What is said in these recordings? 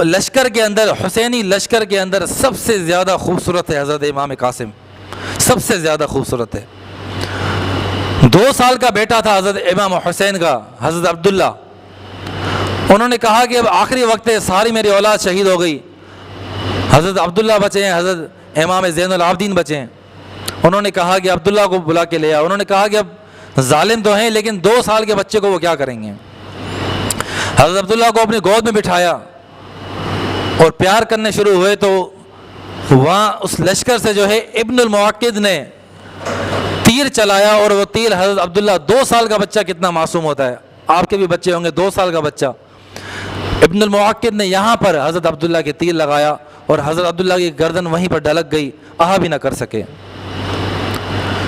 لشکر کے اندر، حسینی لشکر کے اندر سب سے زیادہ خوبصورت ہے حضرت امام قاسم، سب سے زیادہ خوبصورت ہے۔ 2 سال کا بیٹا تھا حضرت امام حسین کا، حضرت عبداللہ۔ انہوں نے کہا کہ اب آخری وقت ہے، ساری میری اولاد شہید ہو گئی، حضرت عبداللہ بچے ہیں، حضرت امام زین العابدین بچے ہیں۔ انہوں نے کہا کہ عبداللہ کو بلا کے لے آؤ۔ انہوں نے کہا کہ اب ظالم تو ہیں لیکن 2 سال کے بچے کو وہ کیا کریں گے۔ حضرت عبداللہ کو اپنی گود میں بٹھایا اور پیار کرنے شروع ہوئے، تو وہاں اس لشکر سے جو ہے ابن المعقد نے تیر چلایا، اور وہ تیر حضرت عبداللہ، 2 سال کا بچہ کتنا معصوم ہوتا ہے، آپ کے بھی بچے ہوں گے، 2 سال کا بچہ، ابن المعقد نے یہاں پر حضرت عبداللہ کے تیر لگایا اور حضرت عبداللہ کی گردن وہیں پر ڈھلک گئی، آہا بھی نہ کر سکے۔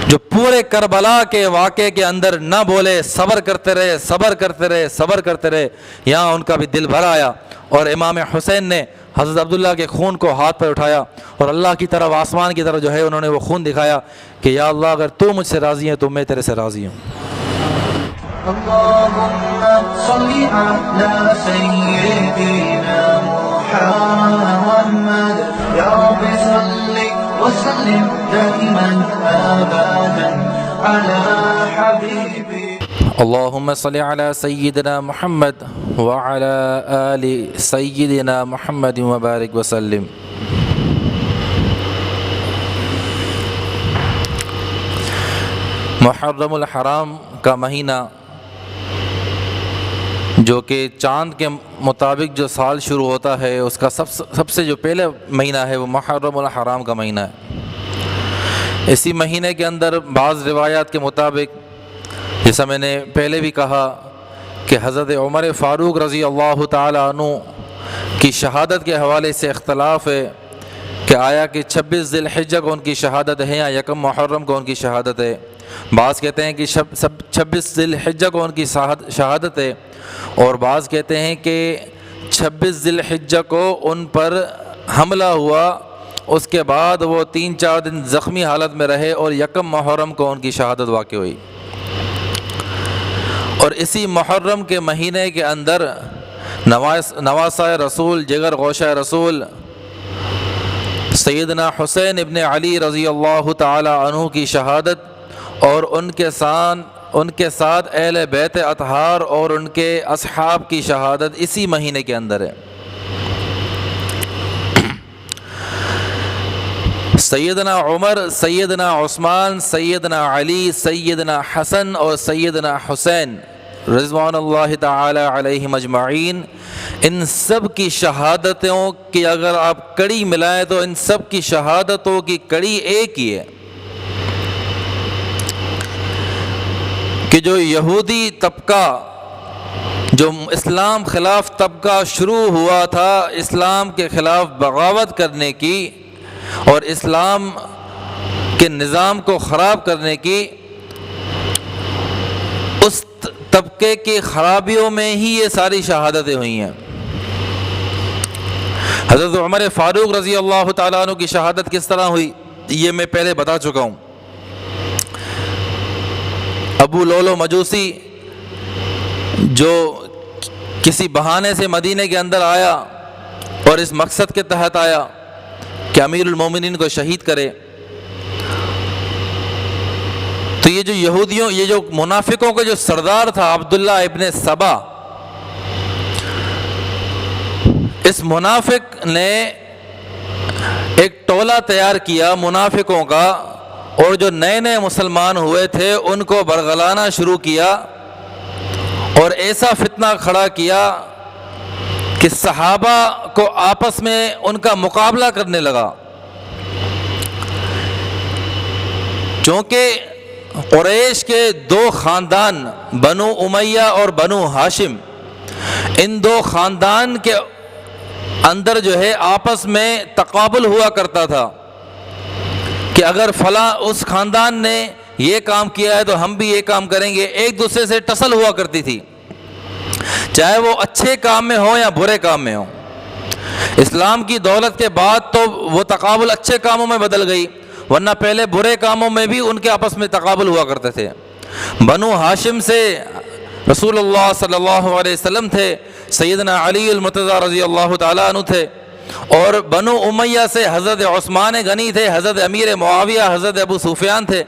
جو پورے کربلا کے واقعے کے اندر نہ بولے، صبر کرتے رہے، صبر کرتے رہے، صبر کرتے رہے، یہاں ان کا بھی دل بھر آیا، اور امام حسین نے حضرت عبداللہ کے خون کو ہاتھ پر اٹھایا اور اللہ کی طرف، آسمان کی طرف جو ہے انہوں نے وہ خون دکھایا کہ یا اللہ اگر تو مجھ سے راضی ہے تو میں تیرے سے راضی ہوں۔ اللهم صل على سيدنا محمد يا رب صل وسلم دائما ابدا على حبيبي اللهم صل على سيدنا محمد وعلى آل سيدنا محمد وبارك وسلم۔ محرم الحرام کا مہینہ، جو کہ چاند کے مطابق جو سال شروع ہوتا ہے، اس کا سب سے جو پہلے مہینہ ہے وہ محرم الحرام کا مہینہ ہے۔ اسی مہینے کے اندر بعض روایات کے مطابق، جیسا میں نے پہلے بھی کہا کہ حضرت عمر فاروق رضی اللہ تعالی عنہ کی شہادت کے حوالے سے اختلاف ہے کہ آیا کہ 26 ذی الحجہ کو ان کی شہادت ہے یا 1 محرم کو ان کی شہادت ہے۔ بعض کہتے ہیں کہ 26 ذی الحجہ کو ان کی شہادت ہے، اور بعض کہتے ہیں کہ 26 ذی الحجہ کو ان پر حملہ ہوا، اس کے بعد وہ 3-4 دن زخمی حالت میں رہے اور 1 محرم کو ان کی شہادت واقع ہوئی۔ اور اسی محرم کے مہینے کے اندر نواسہ رسول، جگر گوشہ رسول سیدنا حسین ابن علی رضی اللہ تعالی عنہ کی شہادت، اور ان کے ساتھ اہل بیت اطہار اور ان کے اصحاب کی شہادت اسی مہینے کے اندر ہے۔ سیدنا عمر، سیدنا عثمان، سیدنا علی، سیدنا حسن اور سیدنا حسین رضوان اللہ تعالی علیہم اجمعین، ان سب کی شہادتوں کی اگر آپ کڑی ملائیں تو ان سب کی شہادتوں کی کڑی ایک ہی ہے کہ جو یہودی طبقہ، جو اسلام خلاف طبقہ شروع ہوا تھا اسلام کے خلاف بغاوت کرنے کی اور اسلام کے نظام کو خراب کرنے کی، اس طبقے کی خرابیوں میں ہی یہ ساری شہادتیں ہوئی ہیں۔ حضرت عمر فاروق رضی اللہ تعالیٰ عنہ کی شہادت کس طرح ہوئی یہ میں پہلے بتا چکا ہوں۔ ابو لولو مجوسی جو کسی بہانے سے مدینے کے اندر آیا اور اس مقصد کے تحت آیا کہ امیر المومنین کو شہید کرے، تو یہ جو یہودیوں، یہ جو منافقوں کا جو سردار تھا عبداللہ ابن سبا، اس منافق نے ایک ٹولہ تیار کیا منافقوں کا، اور جو نئے نئے مسلمان ہوئے تھے ان کو برگلانا شروع کیا اور ایسا فتنہ کھڑا کیا کہ صحابہ کو آپس میں ان کا مقابلہ کرنے لگا، چونکہ قریش کے 2 خاندان بنو امیہ اور بنو ہاشم، ان 2 خاندان کے اندر جو ہے آپس میں تقابل ہوا کرتا تھا کہ اگر فلاں اس خاندان نے یہ کام کیا ہے تو ہم بھی یہ کام کریں گے، ایک دوسرے سے ٹسل ہوا کرتی تھی، چاہے وہ اچھے کام میں ہو یا برے کام میں ہو۔ اسلام کی دولت کے بعد تو وہ تقابل اچھے کاموں میں بدل گئی، ورنہ پہلے برے کاموں میں بھی ان کے آپس میں تقابل ہوا کرتے تھے۔ بنو ہاشم سے رسول اللہ صلی اللہ علیہ وسلم تھے، سیدنا علی المرتضیٰ رضی اللہ تعالیٰ عنہ تھے، اور بنو امیہ سے حضرت عثمان غنی تھے، حضرت امیر معاویہ حضرت ابو سفیان تھے۔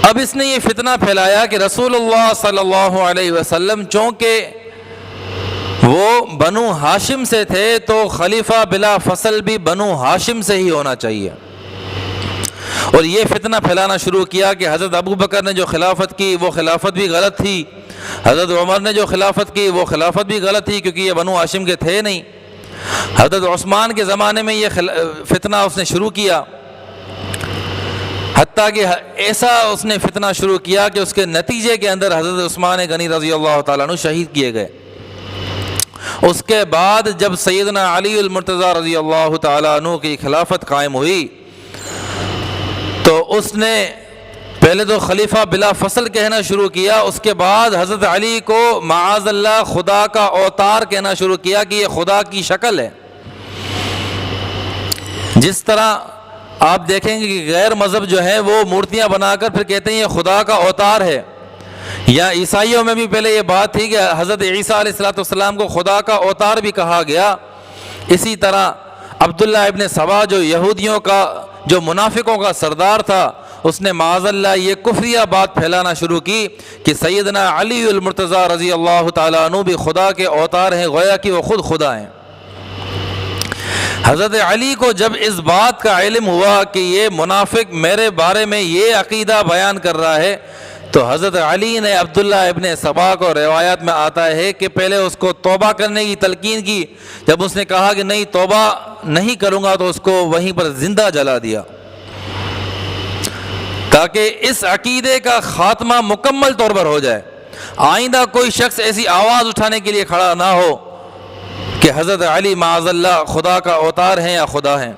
اب اس نے یہ فتنہ پھیلایا کہ رسول اللہ صلی اللہ علیہ وسلم چونکہ وہ بنو ہاشم سے تھے تو خلیفہ بلا فصل بھی بنو ہاشم سے ہی ہونا چاہیے، اور یہ فتنہ پھیلانا شروع کیا کہ حضرت ابو بکر نے جو خلافت کی وہ خلافت بھی غلط تھی، حضرت عمر نے جو خلافت کی وہ خلافت بھی غلط تھی کیونکہ یہ بنو ہاشم کے تھے نہیں۔ حضرت عثمان کے زمانے میں یہ فتنہ اس نے شروع کیا، حتیٰ کہ ایسا اس نے فتنہ شروع کیا کہ اس کے نتیجے کے اندر حضرت عثمان غنی رضی اللہ تعالیٰ عنہ شہید کیے گئے۔ اس کے بعد جب سیدنا علی المرتضیٰ رضی اللہ تعالیٰ عنہ کی خلافت قائم ہوئی تو اس نے پہلے تو خلیفہ بلا فصل کہنا شروع کیا، اس کے بعد حضرت علی کو معاذ اللہ خدا کا اوتار کہنا شروع کیا کہ یہ خدا کی شکل ہے۔ جس طرح آپ دیکھیں گے کہ غیر مذہب جو ہے وہ مورتیاں بنا کر پھر کہتے ہیں یہ خدا کا اوتار ہے، یا عیسائیوں میں بھی پہلے یہ بات تھی کہ حضرت عیسیٰ علیہ السلام کو خدا کا اوتار بھی کہا گیا۔ اسی طرح عبداللہ ابن سبا جو یہودیوں کا جو منافقوں کا سردار تھا، اس نے معاذ اللہ یہ کفریہ بات پھیلانا شروع کی کہ سیدنا علی المرتضیٰ رضی اللہ تعالیٰ عنہ بھی خدا کے اوتار ہیں، گویا کہ وہ خود خدا ہیں۔ حضرت علی کو جب اس بات کا علم ہوا کہ یہ منافق میرے بارے میں یہ عقیدہ بیان کر رہا ہے تو حضرت علی نے عبداللہ ابن سبا کو، روایات میں آتا ہے کہ پہلے اس کو توبہ کرنے کی تلقین کی، جب اس نے کہا کہ نہیں توبہ نہیں کروں گا تو اس کو وہیں پر زندہ جلا دیا تاکہ اس عقیدے کا خاتمہ مکمل طور پر ہو جائے، آئندہ کوئی شخص ایسی آواز اٹھانے کے لیے کھڑا نہ ہو کہ حضرت علی معاذ اللہ خدا کا اوتار ہیں یا خدا ہیں۔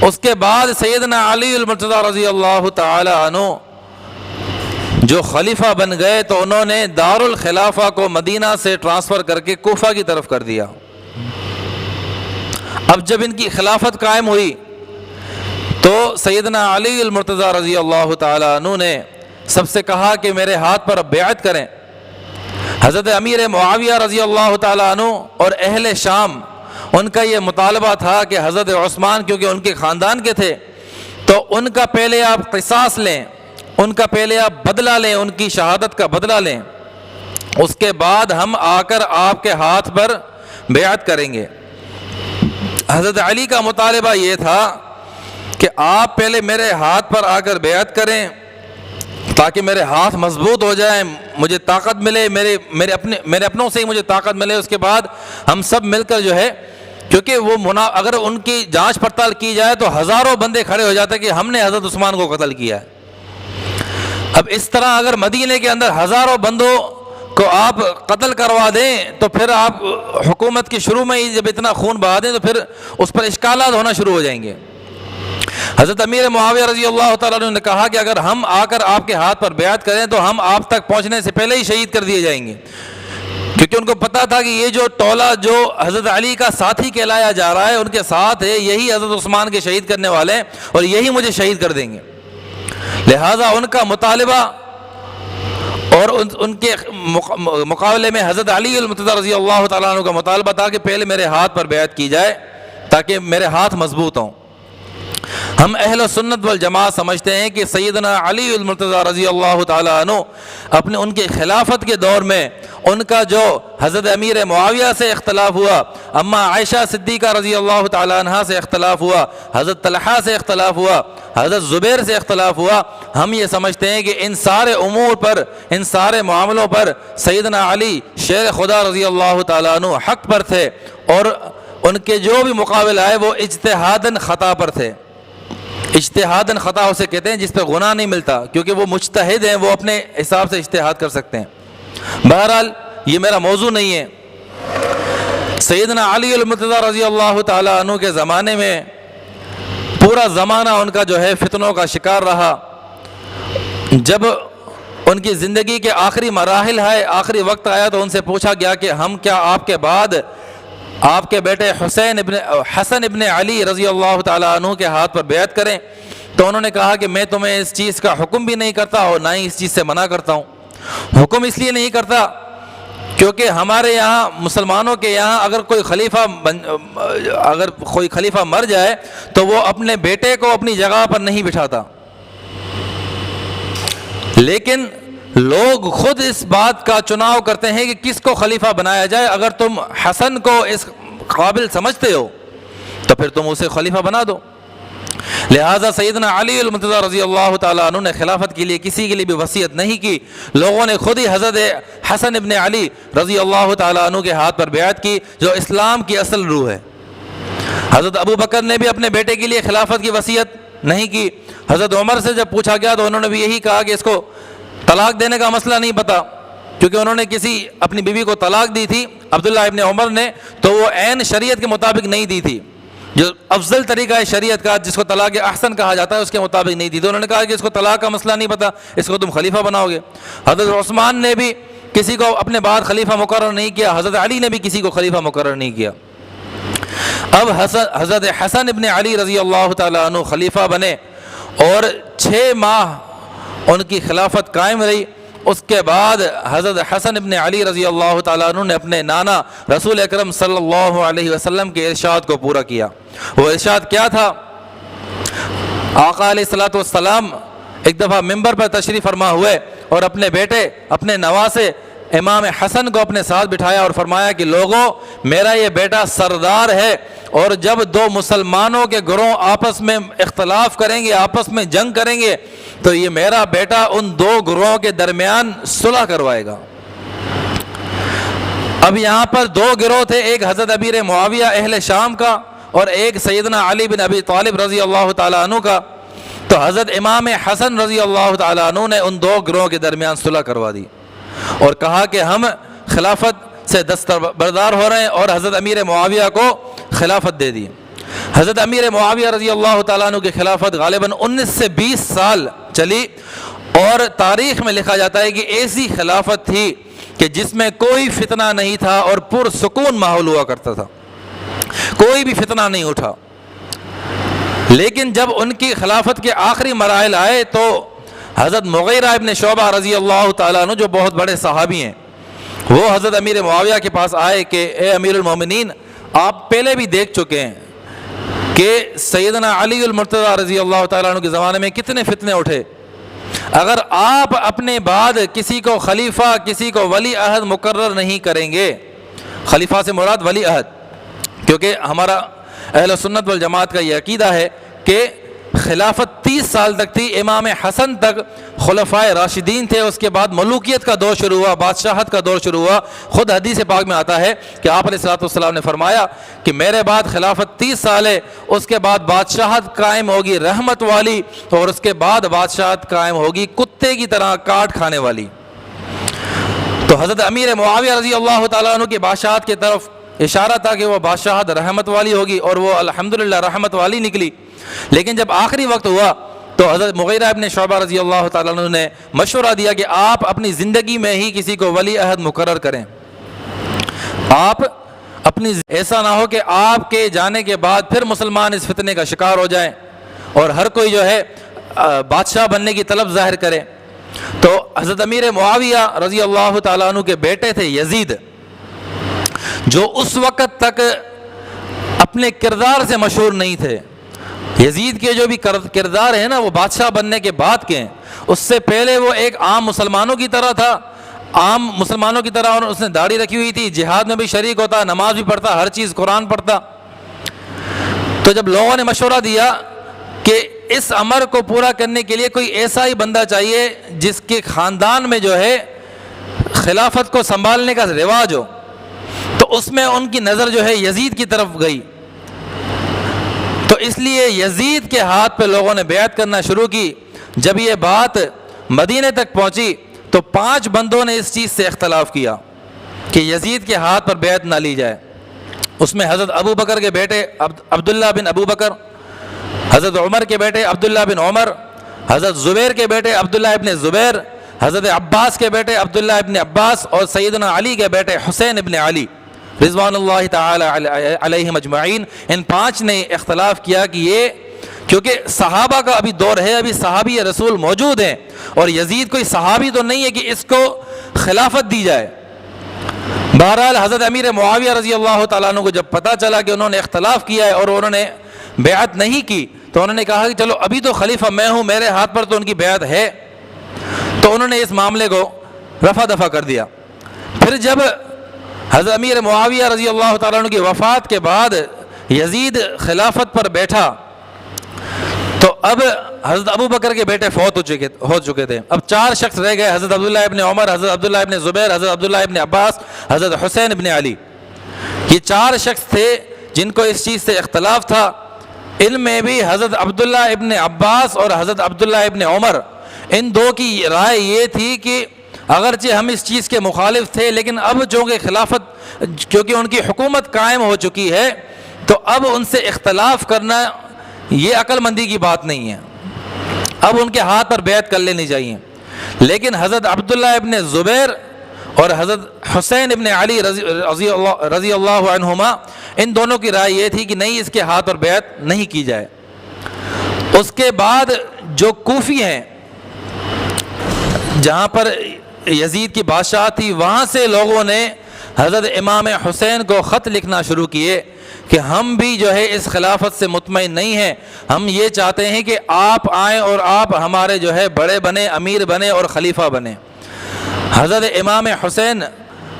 اس کے بعد سیدنا علی المرتضیٰ رضی اللہ تعالی عنہ جو خلیفہ بن گئے تو انہوں نے دار الخلافہ کو مدینہ سے ٹرانسفر کر کے کوفہ کی طرف کر دیا۔ اب جب ان کی خلافت قائم ہوئی تو سیدنا علی المرتضیٰ رضی اللہ تعالی عنہ نے سب سے کہا کہ میرے ہاتھ پر بیعت کریں۔ حضرت امیر معاویہ رضی اللہ تعالی عنہ اور اہل شام ان کا یہ مطالبہ تھا کہ حضرت عثمان کیونکہ ان کے خاندان کے تھے تو ان کا پہلے آپ قصاص لیں، ان کا پہلے آپ بدلہ لیں، ان کی شہادت کا بدلہ لیں، اس کے بعد ہم آ کر آپ کے ہاتھ پر بیعت کریں گے۔ حضرت علی کا مطالبہ یہ تھا کہ آپ پہلے میرے ہاتھ پر آ کر بیعت کریں تاکہ میرے ہاتھ مضبوط ہو جائیں، مجھے طاقت ملے، میرے اپنوں سے ہی مجھے طاقت ملے، اس کے بعد ہم سب مل کر جو ہے، کیونکہ وہ اگر ان کی جانچ پڑتال کی جائے تو ہزاروں بندے کھڑے ہو جاتے کہ ہم نے حضرت عثمان کو قتل کیا ہے۔ اب اس طرح اگر مدینے کے اندر ہزاروں بندوں کو آپ قتل کروا دیں تو پھر آپ حکومت کی شروع میں ہی جب اتنا خون بہا دیں تو پھر اس پر اشکالات ہونا شروع ہو جائیں گے۔ حضرت امیر معاویہ رضی اللہ تعالیٰ عنہ نے کہا کہ اگر ہم آ کر آپ کے ہاتھ پر بیعت کریں تو ہم آپ تک پہنچنے سے پہلے ہی شہید کر دیے جائیں گے، کیونکہ ان کو پتا تھا کہ یہ جو ٹولہ جو حضرت علی کا ساتھی کہلایا جا رہا ہے ان کے ساتھ ہے، یہی حضرت عثمان کے شہید کرنے والے ہیں اور یہی مجھے شہید کر دیں گے۔ لہٰذا ان کا مطالبہ اور ان کے مقابلے میں حضرت علی المرتضیٰ رضی اللہ تعالیٰ عنہ کا مطالبہ تھا کہ پہلے میرے ہاتھ پر بیعت کی جائے تاکہ میرے ہاتھ مضبوط ہوں۔ ہم اہل سنت والجماعت سمجھتے ہیں کہ سیدنا علی المرتضیٰ رضی اللہ تعالیٰ عنہ اپنے ان کے خلافت کے دور میں ان کا جو حضرت امیر معاویہ سے اختلاف ہوا، اما عائشہ صدیقہ رضی اللہ تعالیٰ عنہ سے اختلاف ہوا، حضرت طلحہ سے اختلاف ہوا، حضرت زبیر سے اختلاف ہوا، ہم یہ سمجھتے ہیں کہ ان سارے امور پر، ان سارے معاملوں پر سیدنا علی شیر خدا رضی اللہ تعالیٰ عنہ حق پر تھے اور ان کے جو بھی مقابل آئے وہ اجتہاداً خطا پر تھے۔ اجتہاداً خطا اسے کہتے ہیں جس پہ گناہ نہیں ملتا، کیونکہ وہ مجتہد ہیں، وہ اپنے حساب سے اجتہاد کر سکتے ہیں۔ بہرحال یہ میرا موضوع نہیں ہے۔ سیدنا علی المرتضیٰ رضی اللہ تعالیٰ عنہ کے زمانے میں پورا زمانہ ان کا جو ہے فتنوں کا شکار رہا۔ جب ان کی زندگی کے آخری مراحل ہے، آخری وقت آیا تو ان سے پوچھا گیا کہ ہم کیا آپ کے بعد آپ کے بیٹے حسن ابن علی رضی اللہ تعالیٰ عنہ کے ہاتھ پر بیعت کریں؟ تو انہوں نے کہا کہ میں تمہیں اس چیز کا حکم بھی نہیں کرتا اور نہ ہی اس چیز سے منع کرتا ہوں۔ حکم اس لیے نہیں کرتا کیونکہ ہمارے یہاں مسلمانوں کے یہاں اگر کوئی خلیفہ مر جائے تو وہ اپنے بیٹے کو اپنی جگہ پر نہیں بٹھاتا، لیکن لوگ خود اس بات کا چناؤ کرتے ہیں کہ کس کو خلیفہ بنایا جائے۔ اگر تم حسن کو اس قابل سمجھتے ہو تو پھر تم اسے خلیفہ بنا دو۔ لہٰذا سیدنا علی المرتضیٰ رضی اللہ تعالیٰ عنہ نے خلافت کے لیے کسی کے لیے بھی وصیت نہیں کی، لوگوں نے خود ہی حضرت حسن ابن علی رضی اللہ تعالیٰ عنہ کے ہاتھ پر بیعت کی، جو اسلام کی اصل روح ہے۔ حضرت ابو بکر نے بھی اپنے بیٹے کے لیے خلافت کی وصیت نہیں کی۔ حضرت عمر سے جب پوچھا گیا تو انہوں نے بھی یہی کہا کہ اس کو طلاق دینے کا مسئلہ نہیں پتا، کیونکہ انہوں نے کسی اپنی بیوی کو طلاق دی تھی عبداللہ ابن عمر نے، تو وہ عین شریعت کے مطابق نہیں دی تھی، جو افضل طریقہ ہے شریعت کا جس کو طلاق احسن کہا جاتا ہے اس کے مطابق نہیں دی، تو انہوں نے کہا کہ اس کو طلاق کا مسئلہ نہیں پتا، اس کو تم خلیفہ بناؤ گے۔ حضرت عثمان نے بھی کسی کو اپنے بعد خلیفہ مقرر نہیں کیا، حضرت علی نے بھی کسی کو خلیفہ مقرر نہیں کیا۔ اب حضرت حسن ابن علی رضی اللہ تعالیٰ عنہ خلیفہ بنے اور 6 ماہ ان کی خلافت قائم رہی۔ اس کے بعد حضرت حسن ابن علی رضی اللہ تعالیٰ عنہ نے اپنے نانا رسول اکرم صلی اللہ علیہ وسلم کے ارشاد کو پورا کیا۔ وہ ارشاد کیا تھا؟ آقا علیہ الصلوۃ والسلام ایک دفعہ ممبر پر تشریف فرما ہوئے اور اپنے بیٹے اپنے نواسے امام حسن کو اپنے ساتھ بٹھایا اور فرمایا کہ لوگوں، میرا یہ بیٹا سردار ہے، اور جب 2 مسلمانوں کے گروہ آپس میں اختلاف کریں گے، آپس میں جنگ کریں گے، تو یہ میرا بیٹا ان 2 گروہوں کے درمیان صلح کروائے گا۔ اب یہاں پر 2 گروہ تھے، ایک حضرت امیر معاویہ اہل شام کا اور ایک سیدنا علی بن ابی طالب رضی اللہ تعالیٰ عنہ کا۔ تو حضرت امام حسن رضی اللہ تعالیٰ عنہ نے ان 2 گروہوں کے درمیان صلح کروا دی اور کہا کہ ہم خلافت سے دستبردار ہو رہے ہیں، اور حضرت امیر معاویہ کو خلافت دے دی۔ حضرت امیر معاویہ رضی اللہ تعالیٰ عنہ کی خلافت غالباً 19 سے 20 سال چلی، اور تاریخ میں لکھا جاتا ہے کہ ایسی خلافت تھی کہ جس میں کوئی فتنہ نہیں تھا اور پرسکون ماحول ہوا کرتا تھا، کوئی بھی فتنہ نہیں اٹھا۔ لیکن جب ان کی خلافت کے آخری مراحل آئے تو حضرت مغیرہ ابن شعبہ رضی اللہ تعالیٰ عنہ جو بہت بڑے صحابی ہیں، وہ حضرت امیر معاویہ کے پاس آئے کہ اے امیر المومنین، آپ پہلے بھی دیکھ چکے ہیں کہ سیدنا علی المرتضیٰ رضی اللہ تعالیٰ عنہ کے زمانے میں کتنے فتنے اٹھے، اگر آپ اپنے بعد کسی کو خلیفہ، کسی کو ولی عہد مقرر نہیں کریں گے، خلیفہ سے مراد ولی عہد، کیونکہ ہمارا اہل سنت والجماعت کا یہ عقیدہ ہے کہ خلافت 30 سال تک تھی، امام حسن تک خلفائے راشدین تھے، اس کے بعد ملوکیت کا دور شروع ہوا، بادشاہت کا دور شروع ہوا۔ خود حدیث پاک میں آتا ہے کہ آپ علیہ الصلوۃ والسلام نے فرمایا کہ میرے بعد خلافت 30 سال ہے، اس کے بعد بادشاہت قائم ہوگی رحمت والی، اور اس کے بعد بادشاہت قائم ہوگی کتے کی طرح کاٹ کھانے والی۔ تو حضرت امیر معاویہ رضی اللہ تعالیٰ عنہ کی بادشاہت کی طرف اشارہ تھا کہ وہ بادشاہت رحمت والی ہوگی، اور وہ الحمدللہ رحمت والی نکلی۔ لیکن جب آخری وقت ہوا تو حضرت مغیرہ ابن شعبہ رضی اللہ تعالیٰ عنہ نے مشورہ دیا کہ آپ اپنی زندگی میں ہی کسی کو ولی عہد مقرر کریں، آپ اپنی ایسا نہ ہو کہ آپ کے جانے کے بعد پھر مسلمان اس فتنے کا شکار ہو جائیں اور ہر کوئی جو ہے بادشاہ بننے کی طلب ظاہر کرے۔ تو حضرت امیر معاویہ رضی اللہ تعالیٰ عنہ کے بیٹے تھے یزید، جو اس وقت تک اپنے کردار سے مشہور نہیں تھے۔ یزید کے جو بھی کردار ہے نا وہ بادشاہ بننے کے بعد کے ہیں، اس سے پہلے وہ ایک عام مسلمانوں کی طرح تھا، عام مسلمانوں کی طرح، اور اس نے داڑھی رکھی ہوئی تھی، جہاد میں بھی شریک ہوتا، نماز بھی پڑھتا، ہر چیز قرآن پڑھتا۔ تو جب لوگوں نے مشورہ دیا کہ اس امر کو پورا کرنے کے لیے کوئی ایسا ہی بندہ چاہیے جس کے خاندان میں جو ہے خلافت کو سنبھالنے کا رواج ہو، تو اس میں ان کی نظر جو ہے یزید کی طرف گئی، تو اس لیے یزید کے ہاتھ پہ لوگوں نے بیعت کرنا شروع کی۔ جب یہ بات مدینے تک پہنچی تو 5 بندوں نے اس چیز سے اختلاف کیا کہ یزید کے ہاتھ پر بیعت نہ لی جائے۔ اس میں حضرت ابو بکر کے بیٹے عبداللہ بن ابو بکر، حضرت عمر کے بیٹے عبداللہ بن عمر، حضرت زبیر کے بیٹے عبداللہ ابن زبیر، حضرت عباس کے بیٹے عبداللہ ابن عباس، اور سیدنا علی کے بیٹے حسین ابن علی رضوان اللہ تعالی علیہم اجمعین۔ ان 5 نے اختلاف کیا کہ یہ کیونکہ صحابہ کا ابھی دور ہے، ابھی صحابی رسول موجود ہیں، اور یزید کوئی صحابی تو نہیں ہے کہ اس کو خلافت دی جائے۔ بہرحال حضرت امیر معاویہ رضی اللہ تعالیٰ عنہ کو جب پتہ چلا کہ انہوں نے اختلاف کیا ہے اور انہوں نے بیعت نہیں کی، تو انہوں نے کہا کہ چلو ابھی تو خلیفہ میں ہوں، میرے ہاتھ پر تو ان کی بیعت ہے، تو انہوں نے اس معاملے کو رفع دفع کر دیا۔ پھر جب حضرت امیر معاویہ رضی اللہ تعالیٰ عنہ کی وفات کے بعد یزید خلافت پر بیٹھا، تو اب حضرت ابو بکر کے بیٹے فوت ہو چکے تھے، اب 4 شخص رہ گئے، حضرت عبداللہ ابن عمر، حضرت عبداللہ ابن زبیر، حضرت عبداللہ ابن عباس، حضرت حسین ابن علی۔ یہ 4 شخص تھے جن کو اس چیز سے اختلاف تھا۔ ان میں بھی حضرت عبداللہ ابن عباس اور حضرت عبداللہ ابن عمر، ان دو کی رائے یہ تھی کہ اگرچہ ہم اس چیز کے مخالف تھے، لیکن اب چونکہ خلافت، کیونکہ ان کی حکومت قائم ہو چکی ہے، تو اب ان سے اختلاف کرنا یہ عقل مندی کی بات نہیں ہے، اب ان کے ہاتھ پر بیعت کر لینی چاہیے۔ لیکن حضرت عبداللہ ابن زبیر اور حضرت حسین ابن علی رضی اللہ عنہما، ان دونوں کی رائے یہ تھی کہ نہیں، اس کے ہاتھ پر بیعت نہیں کی جائے۔ اس کے بعد جو کوفی ہیں، جہاں پر یزید کی بادشاہ تھی، وہاں سے لوگوں نے حضرت امام حسین کو خط لکھنا شروع کیے کہ ہم بھی جو ہے اس خلافت سے مطمئن نہیں ہیں، ہم یہ چاہتے ہیں کہ آپ آئیں اور آپ ہمارے جو ہے بڑے بنے، امیر بنے اور خلیفہ بنے۔ حضرت امام حسین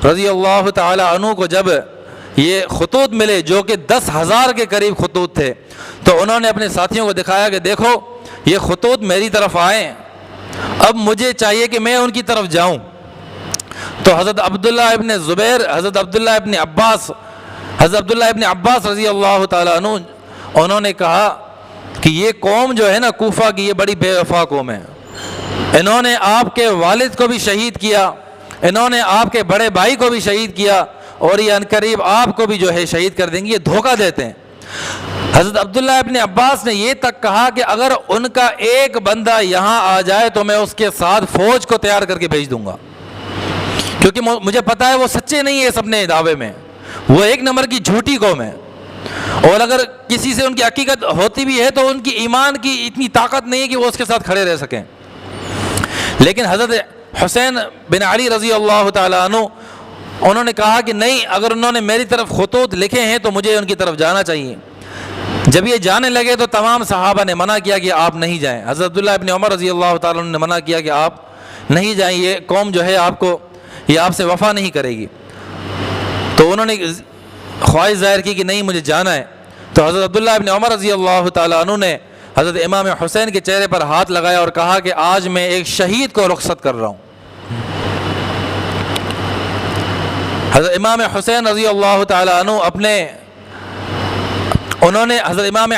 رضی اللہ تعالی عنہ کو جب یہ خطوط ملے، جو کہ 10,000 کے قریب خطوط تھے، تو انہوں نے اپنے ساتھیوں کو دکھایا کہ دیکھو یہ خطوط میری طرف آئیں، اب مجھے چاہیے کہ میں ان کی طرف جاؤں۔ تو حضرت عبداللہ ابن زبیر، حضرت عبداللہ ابن عباس، حضرت عبداللہ ابن عباس رضی اللہ تعالیٰ عنہ، انہوں نے کہا کہ یہ قوم جو ہے نا کوفہ کی، یہ بڑی بے وفا قوم ہے، انہوں نے آپ کے والد کو بھی شہید کیا، انہوں نے آپ کے بڑے بھائی کو بھی شہید کیا، اور یہ عنقریب آپ کو بھی جو ہے شہید کر دیں گے، یہ دھوکہ دیتے ہیں۔ حضرت عبداللہ ابن عباس نے یہ تک کہا کہ اگر ان کا ایک بندہ یہاں آ جائے تو میں اس کے ساتھ فوج کو تیار کر کے بھیج دوں گا، کیونکہ مجھے پتا ہے وہ سچے نہیں ہے اس اپنے دعوے میں، وہ ایک نمبر کی جھوٹی قوم ہے، اور اگر کسی سے ان کی حقیقت ہوتی بھی ہے تو ان کی ایمان کی اتنی طاقت نہیں ہے کہ وہ اس کے ساتھ کھڑے رہ سکیں۔ لیکن حضرت حسین بن علی رضی اللہ تعالیٰ عنہ، انہوں نے کہا کہ نہیں، اگر انہوں نے میری طرف خطوط لکھے ہیں تو مجھے ان کی طرف جانا چاہیے۔ جب یہ جانے لگے تو تمام صحابہ نے منع کیا کہ آپ نہیں جائیں۔ حضرت عبداللہ ابن عمر رضی اللہ تعالیٰ عنہ نے منع کیا کہ آپ نہیں جائیں، یہ قوم جو ہے یہ آپ سے وفا نہیں کرے گی۔ تو انہوں نے خواہش ظاہر کی کہ نہیں، مجھے جانا ہے۔ تو حضرت عبداللہ ابن عمر رضی اللہ تعالیٰ عنہ نے حضرت امام حسین کے چہرے پر ہاتھ لگایا اور کہا کہ آج میں ایک شہید کو رخصت کر رہا ہوں۔ حضرت امام حسین رضی اللہ تعالیٰ عنہ انہوں نے حضرت امام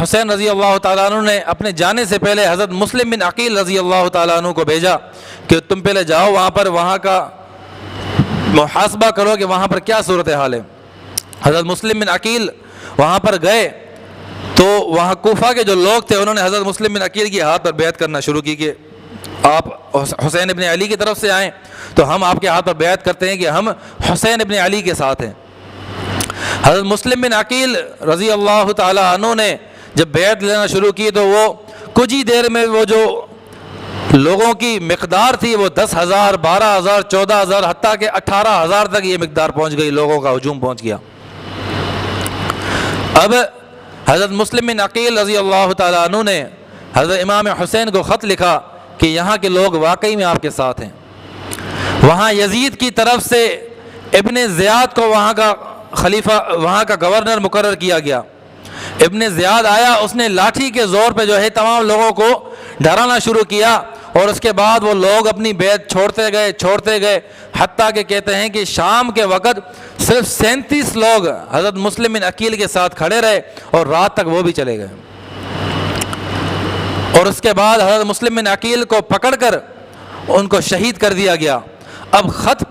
حسین رضی اللہ تعالیٰ عنہ نے اپنے جانے سے پہلے حضرت مسلم بن عقیل رضی اللہ تعالیٰ عنہ کو بھیجا کہ تم پہلے جاؤ وہاں کا محاسبہ کرو کہ وہاں پر کیا صورتحال ہے۔ حضرت مسلم بن عقیل وہاں پر گئے تو وہاں کوفہ کے جو لوگ تھے انہوں نے حضرت مسلم بن عقیل کی ہاتھ پر بیعت کرنا شروع کی کہ آپ حسین ابن علی کی طرف سے آئیں تو ہم آپ کے ہاتھ پر بیعت کرتے ہیں کہ ہم حسین ابن علی کے ساتھ ہیں۔ حضرت مسلم بن عقیل رضی اللہ تعالی عنہ نے جب بیعت لینا شروع کی تو وہ کچھ ہی دیر میں وہ جو لوگوں کی مقدار تھی وہ 10,000، 12,000، 14,000، حتیٰ کہ 18,000 تک یہ مقدار پہنچ گئی، لوگوں کا ہجوم پہنچ گیا۔ اب حضرت مسلم بن عقیل رضی اللہ تعالیٰ عنہ نے حضرت امام حسین کو خط لکھا کہ یہاں کے لوگ واقعی میں آپ کے ساتھ ہیں۔ وہاں یزید کی طرف سے ابن زیاد کو وہاں کا خلیفہ، وہاں کا گورنر مقرر کیا گیا۔ ابن زیاد آیا، اس نے لاٹھی کے زور پہ جو ہے تمام لوگوں کو ڈرانا شروع کیا، اور اس کے بعد وہ لوگ اپنی بیعت چھوڑتے گئے حتیٰ کہ کہتے ہیں کہ شام کے وقت صرف 37 لوگ حضرت مسلم بن عقیل کے ساتھ کھڑے رہے اور رات تک وہ بھی چلے گئے۔ اور اس کے بعد حضرت مسلم بن عقیل کو پکڑ کر ان کو شہید کر دیا گیا۔ اب خط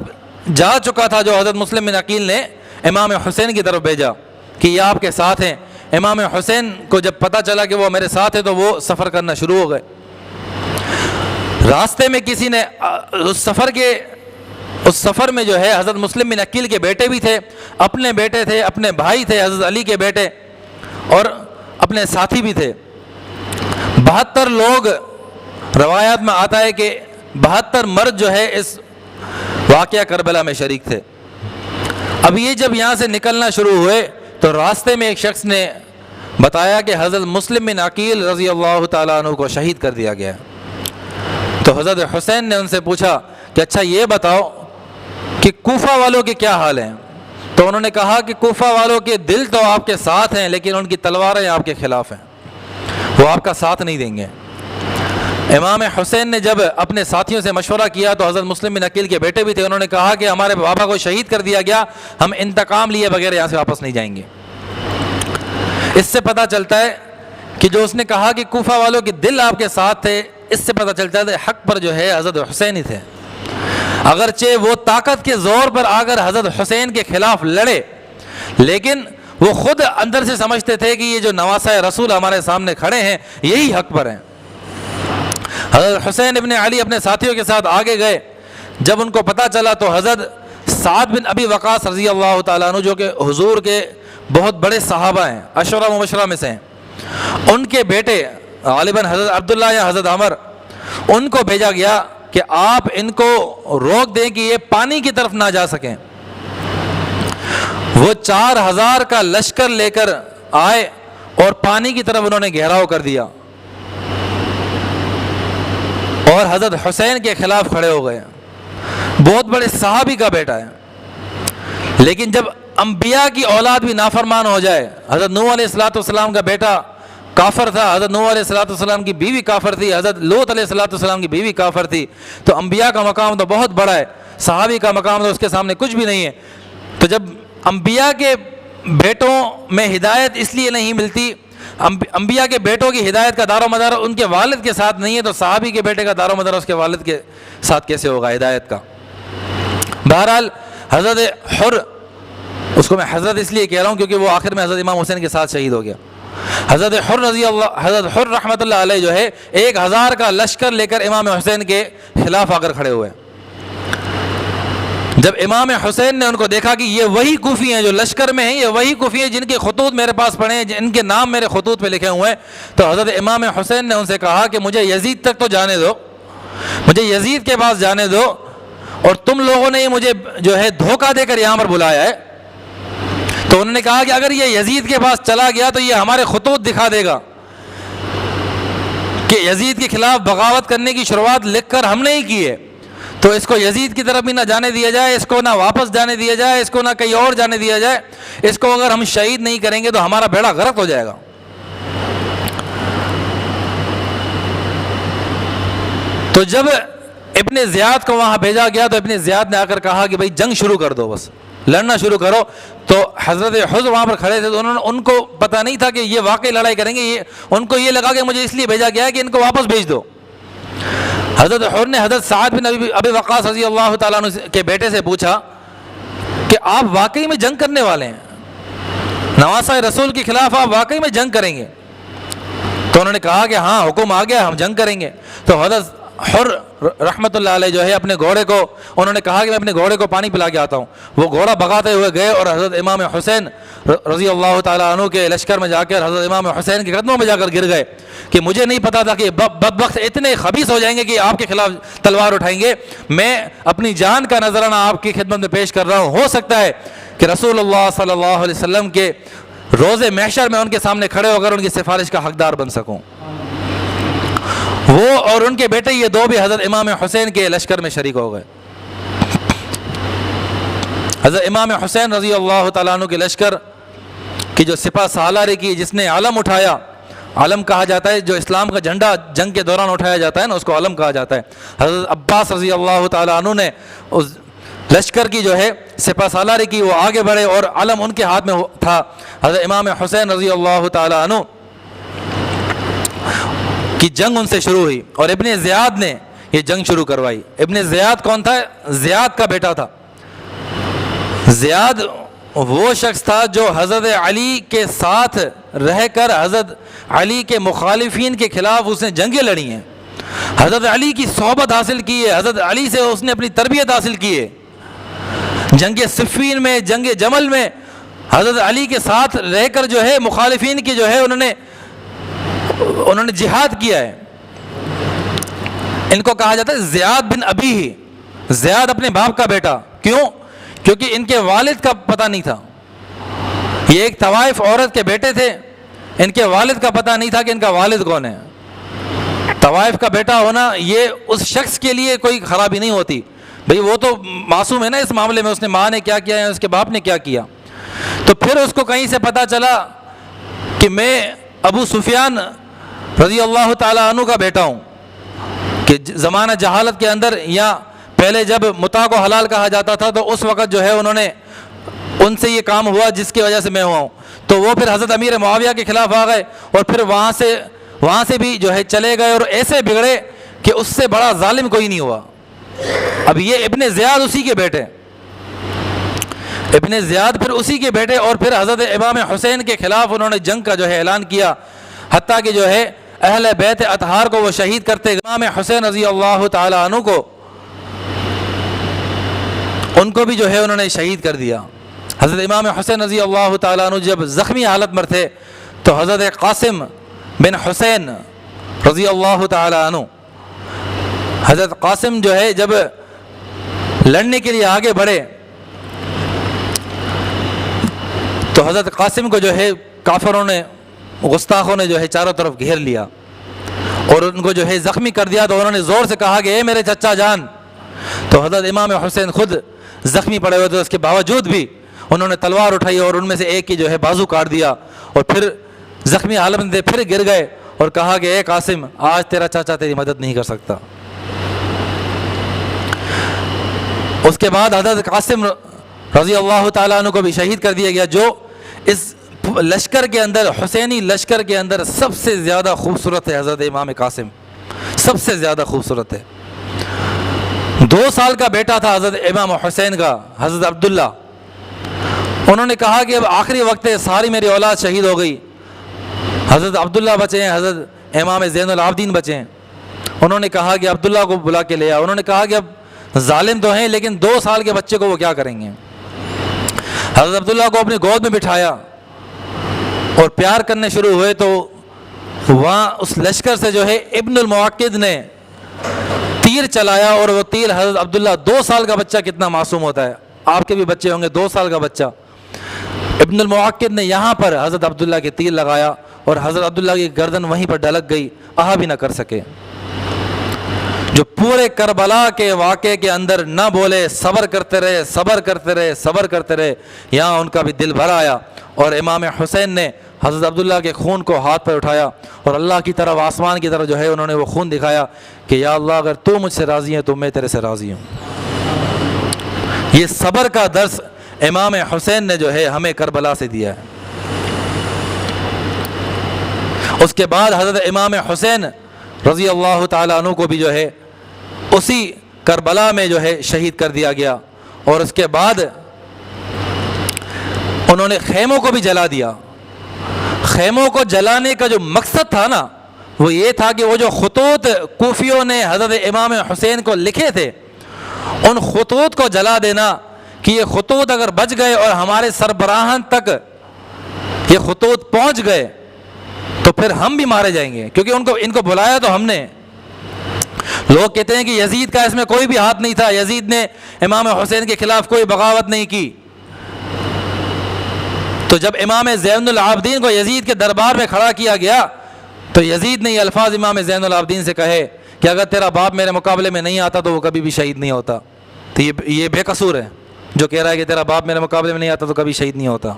جا چکا تھا جو حضرت مسلم بن عقیل نے امام حسین کی طرف بھیجا کہ یہ آپ کے ساتھ ہیں۔ امام حسین کو جب پتہ چلا کہ وہ میرے ساتھ ہے تو وہ سفر کرنا شروع ہو گئے۔ راستے میں کسی نے اس سفر میں جو ہے حضرت مسلم بن عقیل کے بیٹے بھی تھے، اپنے بھائی تھے، حضرت علی کے بیٹے، اور اپنے ساتھی بھی تھے۔ 72 لوگ روایات میں آتا ہے کہ 72 مرد جو ہے اس واقعہ کربلا میں شریک تھے۔ اب یہ جب یہاں سے نکلنا شروع ہوئے تو راستے میں ایک شخص نے بتایا کہ حضرت مسلم بن عقیل رضی اللہ تعالیٰ عنہ کو شہید کر دیا گیا۔ تو حضرت حسین نے ان سے پوچھا کہ اچھا یہ بتاؤ کہ کوفہ والوں کے کیا حال ہیں؟ تو انہوں نے کہا کہ کوفہ والوں کے دل تو آپ کے ساتھ ہیں لیکن ان کی تلواریں آپ کے خلاف ہیں، وہ آپ کا ساتھ نہیں دیں گے۔ امام حسین نے جب اپنے ساتھیوں سے مشورہ کیا تو حضرت مسلم بن عقیل کے بیٹے بھی تھے، انہوں نے کہا کہ ہمارے بابا کو شہید کر دیا گیا، ہم انتقام لیے بغیر یہاں سے واپس نہیں جائیں گے۔ اس سے پتہ چلتا ہے کہ جو اس نے کہا کہ کوفہ والوں کے دل آپ کے ساتھ تھے، اس سے پتہ چلتا ہے حق پر جو ہے حضرت حسین ہی تھے۔ اگرچہ وہ طاقت کے زور پر آ کر حضرت حسین کے خلاف لڑے، لیکن وہ خود اندر سے سمجھتے تھے کہ یہ جو نواسۂ رسول ہمارے سامنے کھڑے ہیں یہی حق پر ہیں۔ حضرت حسین ابن علی اپنے ساتھیوں کے ساتھ آگے گئے، جب ان کو پتہ چلا تو حضرت سعد بن ابی وقاص رضی اللہ تعالیٰ عنہ جو کہ حضور کے بہت بڑے صحابہ ہیں، عشرہ مبشرہ میں سے ہیں، ان کے بیٹے غالباً حضرت عبداللہ یا حضرت عمر، ان کو بھیجا گیا کہ آپ ان کو روک دیں کہ یہ پانی کی طرف نہ جا سکیں۔ وہ 4000 کا لشکر لے کر آئے اور پانی کی طرف انہوں نے گھیراؤ کر دیا اور حضرت حسین کے خلاف کھڑے ہو گئے۔ بہت بڑے صحابی کا بیٹا ہے، لیکن جب انبیاء کی اولاد بھی نافرمان ہو جائے، حضرت نوح علیہ السلام کا بیٹا کافر تھا، حضرت نوح علیہ السلام کی بیوی کافر تھی، حضرت لوط علیہ السلام کی بیوی کافر تھی، تو انبیاء کا مقام تو بہت بڑا ہے، صحابی کا مقام تو اس کے سامنے کچھ بھی نہیں ہے۔ تو جب انبیاء کے بیٹوں میں ہدایت اس لیے نہیں ملتی، انبیاء کے بیٹوں کی ہدایت کا دار و مدار ان کے والد کے ساتھ نہیں ہے، تو صحابی کے بیٹے کا دار و مدار اس کے والد کے ساتھ کیسے ہوگا ہدایت کا؟ بہرحال حضرت حر، اس کو میں حضرت اس لیے کہہ رہا ہوں کیونکہ وہ آخر میں حضرت امام حسین کے ساتھ شہید ہو گیا۔ حضرت حر رحمۃ اللہ علیہ جو ہے 1000 کا لشکر لے کر امام حسین کے خلاف آ کر کھڑے ہوئے۔ جب امام حسین نے ان کو دیکھا کہ یہ وہی کوفی ہیں جو لشکر میں ہیں، یہ وہی کوفی ہیں جن کے خطوط میرے پاس پڑے ہیں، جن کے نام میرے خطوط پہ لکھے ہوئے ہیں، تو حضرت امام حسین نے ان سے کہا کہ مجھے یزید تک تو جانے دو، مجھے یزید کے پاس جانے دو، اور تم لوگوں نے مجھے جو ہے دھوکہ دے کر یہاں پر بلایا ہے۔ تو انہوں نے کہا کہ اگر یہ یزید کے پاس چلا گیا تو یہ ہمارے خطوط دکھا دے گا کہ یزید کے خلاف بغاوت کرنے کی شروعات لکھ کر ہم نے ہی کی ہے، تو اس کو یزید کی طرف بھی نہ جانے دیا جائے، اس کو نہ واپس جانے دیا جائے، اس کو نہ کہیں اور جانے دیا جائے، اس کو اگر ہم شہید نہیں کریں گے تو ہمارا بیڑا غرق ہو جائے گا۔ تو جب ابن زیاد کو وہاں بھیجا گیا تو ابن زیاد نے آ کر کہا کہ بھائی جنگ شروع کر دو، بس لڑنا شروع کرو۔ تو حضرت حزر وہاں پر کھڑے تھے، تو ان کو پتہ نہیں تھا کہ یہ واقعی لڑائی کریں گے، ان کو یہ لگا کہ مجھے اس لیے بھیجا گیا ہے کہ ان کو واپس بھیج دو۔ حضرت حر نے حضرت سعد بن ابی وقاص رضی اللہ تعالیٰ عنہ کے بیٹے سے پوچھا کہ آپ واقعی میں جنگ کرنے والے ہیں، نواسۂ رسول کے خلاف آپ واقعی میں جنگ کریں گے؟ تو انہوں نے کہا کہ ہاں حکم آ گیا، ہم جنگ کریں گے۔ تو حضرت حر رحمۃ اللہ علیہ جو ہے اپنے گھوڑے کو، انہوں نے کہا کہ میں اپنے گھوڑے کو پانی پلا کے آتا ہوں۔ وہ گھوڑا بگاتے ہوئے گئے اور حضرت امام حسین رضی اللہ تعالیٰ عنہ کے لشکر میں جا کر حضرت امام حسین کے قدموں میں جا کر گر گئے کہ مجھے نہیں پتا تھا کہ بدبخت اتنے خبیث ہو جائیں گے کہ آپ کے خلاف تلوار اٹھائیں گے۔ میں اپنی جان کا نذرانہ آپ کی خدمت میں پیش کر رہا ہوں، ہو سکتا ہے کہ رسول اللہ صلی اللہ علیہ وسلم کے روز محشر میں ان کے سامنے کھڑے ہو کر ان کی سفارش کا حقدار بن سکوں۔ وہ اور ان کے بیٹے یہ دو بھی حضرت امام حسین کے لشکر میں شریک ہو گئے۔ حضرت امام حسین رضی اللہ تعالیٰ عنہ کے لشکر کی جو سپہ سالار کی جس نے علم اٹھایا، علم کہا جاتا ہے جو اسلام کا جھنڈا جنگ کے دوران اٹھایا جاتا ہے نا، اس کو علم کہا جاتا ہے۔ حضرت عباس رضی اللہ تعالیٰ عنہ نے اس لشکر کی جو ہے سپہ سالاری کی، وہ آگے بڑھے اور علم ان کے ہاتھ میں تھا۔ حضرت امام حسین رضی اللہ تعالیٰ عنہ کی جنگ ان سے شروع ہوئی اور ابن زیاد نے یہ جنگ شروع کروائی۔ ابن زیاد کون تھا؟ زیاد کا بیٹا تھا۔ زیاد وہ شخص تھا جو حضرت علی کے ساتھ رہ کر حضرت علی کے مخالفین کے خلاف اس نے جنگیں لڑی ہیں، حضرت علی کی صحبت حاصل کی ہے، حضرت علی سے اس نے اپنی تربیت حاصل کی ہے۔ جنگ صفین میں، جنگ جمل میں حضرت علی کے ساتھ رہ کر جو ہے مخالفین کی جو ہے انہوں نے انہوں نے جہاد کیا ہے. ان کو کہا جاتا ہے زیاد بن ابی ہی، زیاد اپنے باپ کا بیٹا. کیوں؟ کیونکہ ان کے والد کا پتہ نہیں تھا. یہ ایک طوائف عورت کے بیٹے تھے، ان کے والد کا پتہ نہیں تھا کہ ان کا والد کون ہے. طوائف کا بیٹا ہونا یہ اس شخص کے لیے کوئی خرابی نہیں ہوتی، بھئی وہ تو معصوم ہے نا اس معاملے میں، اس نے ماں نے کیا کیا ہے، اس کے باپ نے کیا کیا. تو پھر اس کو کہیں سے پتہ چلا کہ میں ابو سفیان رضی اللہ تعالیٰ عنہ کا بیٹا ہوں. کہ زمانہ جہالت کے اندر یا پہلے جب متاع کو حلال کہا جاتا تھا تو اس وقت جو ہے انہوں نے ان سے یہ کام ہوا جس کی وجہ سے میں ہوا ہوں. تو وہ پھر حضرت امیر معاویہ کے خلاف آ گئے اور پھر وہاں سے بھی جو ہے چلے گئے اور ایسے بگڑے کہ اس سے بڑا ظالم کوئی نہیں ہوا. اب یہ ابن زیاد اسی کے بیٹے، ابن زیاد پھر اسی کے بیٹے، اور پھر حضرت امام حسین کے خلاف انہوں نے جنگ کا جو ہے اعلان کیا، حتیٰ کہ جو ہے اہل بیت اطہار کو وہ شہید کرتے. امام حسین رضی اللہ تعالی عنہ کو ان کو بھی جو ہے انہوں نے شہید کر دیا. حضرت امام حسین رضی اللہ تعالیٰ عنہ جب زخمی حالت میں تھے تو حضرت قاسم بن حسین رضی اللہ تعالیٰ عنہ، حضرت قاسم جو ہے جب لڑنے کے لیے آگے بڑھے تو حضرت قاسم کو جو ہے کافروں نے، گستاخوں نے جو ہے چاروں طرف گھیر لیا اور ان کو جو ہے زخمی کر دیا. تو انہوں نے زور سے کہا کہ اے میرے چچا جان. تو حضرت امام حسین خود زخمی پڑے ہوئے تھے، اس کے باوجود بھی انہوں نے تلوار اٹھائی اور ان میں سے ایک کی جو ہے بازو کاٹ دیا اور پھر زخمی حالت میں پھر گر گئے اور کہا کہ اے قاسم، آج تیرا چاچا تیری مدد نہیں کر سکتا. اس کے بعد حضرت قاسم رضی اللہ تعالیٰ عنہ کو بھی شہید کر دیا گیا، جو اس لشکر کے اندر، حسینی لشکر کے اندر سب سے زیادہ خوبصورت ہے. حضرت امام قاسم سب سے زیادہ خوبصورت ہے. 2 سال کا بیٹا تھا حضرت امام حسین کا، حضرت عبداللہ. انہوں نے کہا کہ اب آخری وقت ہے، ساری میری اولاد شہید ہو گئی، حضرت عبداللہ بچے ہیں، حضرت امام زین العابدین بچے ہیں. انہوں نے کہا کہ عبداللہ کو بلا کے لے آ. انہوں نے کہا کہ اب ظالم تو ہیں لیکن 2 سال کے بچے کو وہ کیا کریں گے. حضرت عبداللہ کو اپنی گود میں بٹھایا اور پیار کرنے شروع ہوئے. تو وہاں اس لشکر سے جو ہے ابن المعقد نے تیر چلایا اور وہ تیر حضرت عبداللہ، 2 سال کا بچہ کتنا معصوم ہوتا ہے، آپ کے بھی بچے ہوں گے 2 سال کا بچہ. ابن المعقد نے یہاں پر حضرت عبداللہ کے تیر لگایا اور حضرت عبداللہ کی گردن وہیں پر ڈلک گئی، آہا بھی نہ کر سکے. جو پورے کربلا کے واقعے کے اندر نہ بولے، صبر کرتے رہے، صبر کرتے رہے، صبر کرتے رہے، یہاں ان کا بھی دل بھر آیا اور امام حسین نے حضرت عبداللہ کے خون کو ہاتھ پر اٹھایا اور اللہ کی طرف، آسمان کی طرف جو ہے انہوں نے وہ خون دکھایا کہ یا اللہ اگر تو مجھ سے راضی ہے تو میں تیرے سے راضی ہوں. یہ صبر کا درس امام حسین نے جو ہے ہمیں کربلا سے دیا ہے. اس کے بعد حضرت امام حسین رضی اللہ تعالیٰ عنہ کو بھی جو ہے اسی کربلا میں جو ہے شہید کر دیا گیا. اور اس کے بعد انہوں نے خیموں کو بھی جلا دیا. خیموں کو جلانے کا جو مقصد تھا نا وہ یہ تھا کہ وہ جو خطوط کوفیوں نے حضرت امام حسین کو لکھے تھے ان خطوط کو جلا دینا، کہ یہ خطوط اگر بچ گئے اور ہمارے سربراہان تک یہ خطوط پہنچ گئے تو پھر ہم بھی مارے جائیں گے، کیونکہ ان کو بلایا تو ہم نے. لوگ کہتے ہیں کہ یزید کا اس میں کوئی بھی ہاتھ نہیں تھا، یزید نے امام حسین کے خلاف کوئی بغاوت نہیں کی. تو جب امام زین العابدین کو یزید کے دربار میں کھڑا کیا گیا تو یزید نے یہ الفاظ امام زین العابدین سے کہے کہ اگر تیرا باپ میرے مقابلے میں نہیں آتا تو وہ کبھی بھی شہید نہیں ہوتا. تو یہ بے قصور ہے جو کہہ رہا ہے کہ تیرا باپ میرے مقابلے میں نہیں آتا تو کبھی شہید نہیں ہوتا.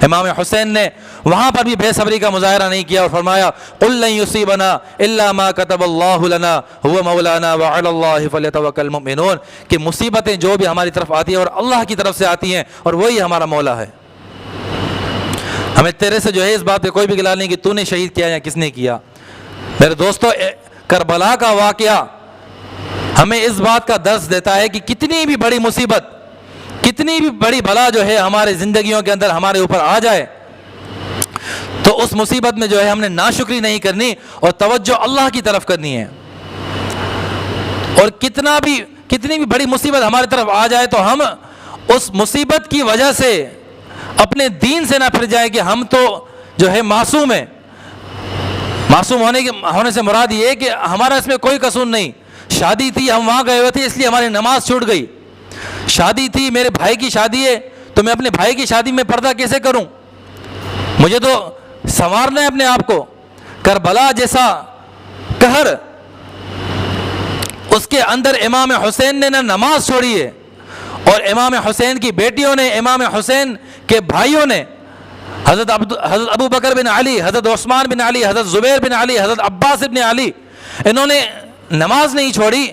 امام حسین نے وہاں پر بھی بے صبری کا مظاہرہ نہیں کیا اور فرمایا قل لن یصیبنا الا ما كتب اللہ لنا هو مولانا وعلى اللہ فلیتوکل المؤمنون، کہ مصیبتیں جو بھی ہماری طرف آتی ہیں اور اللہ کی طرف سے آتی ہیں اور وہی ہمارا مولا ہے. ہمیں تیرے سے جو ہے اس بات پہ کوئی بھی گلا نہیں کہ تو نے شہید کیا یا کس نے کیا. میرے دوستو، کربلا کا واقعہ ہمیں اس بات کا درس دیتا ہے کہ کتنی بھی بڑی مصیبت، کتنی بھی بڑی بلا جو ہے ہمارے زندگیوں کے اندر ہمارے اوپر آ جائے تو اس مصیبت میں جو ہے ہم نے ناشکری نہیں کرنی اور توجہ اللہ کی طرف کرنی ہے. اور کتنی بھی بڑی مصیبت ہماری طرف آ جائے تو ہم اس مصیبت کی وجہ سے اپنے دین سے نہ پھر جائے کہ ہم تو جو ہے معصوم ہیں. معصوم ہونے سے مراد یہ ہے کہ ہمارا اس میں کوئی قصور نہیں. شادی تھی، ہم وہاں گئے ہوئے تھے، اس لیے ہماری نماز چھوٹ گئی. شادی تھی، میرے بھائی کی شادی ہے، تو میں اپنے بھائی کی شادی میں پردہ کیسے کروں؟ مجھے تو سنوارنا ہے اپنے آپ کو. کربلا جیسا قہر، اس کے اندر امام حسین نے نہ نماز چھوڑی ہے، اور امام حسین کی بیٹیوں نے، امام حسین کے بھائیوں نے، حضرت ابو بکر بن علی، حضرت عثمان بن علی، حضرت زبیر بن علی، حضرت عباس بن علی، انہوں نے نماز نہیں چھوڑی.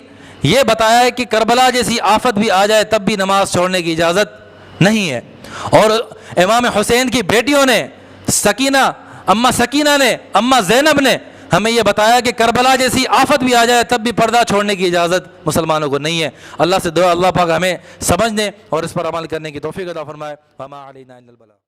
یہ بتایا ہے کہ کربلا جیسی آفت بھی آ جائے تب بھی نماز چھوڑنے کی اجازت نہیں ہے. اور امام حسین کی بیٹیوں نے، اماں سکینہ نے، اماں زینب نے ہمیں یہ بتایا کہ کربلا جیسی آفت بھی آ جائے تب بھی پردہ چھوڑنے کی اجازت مسلمانوں کو نہیں ہے. اللہ سے دعا اللہ پاک ہمیں سمجھنے اور اس پر عمل کرنے کی توفیق عطا فرمائے. وما علینا الا البلاغ.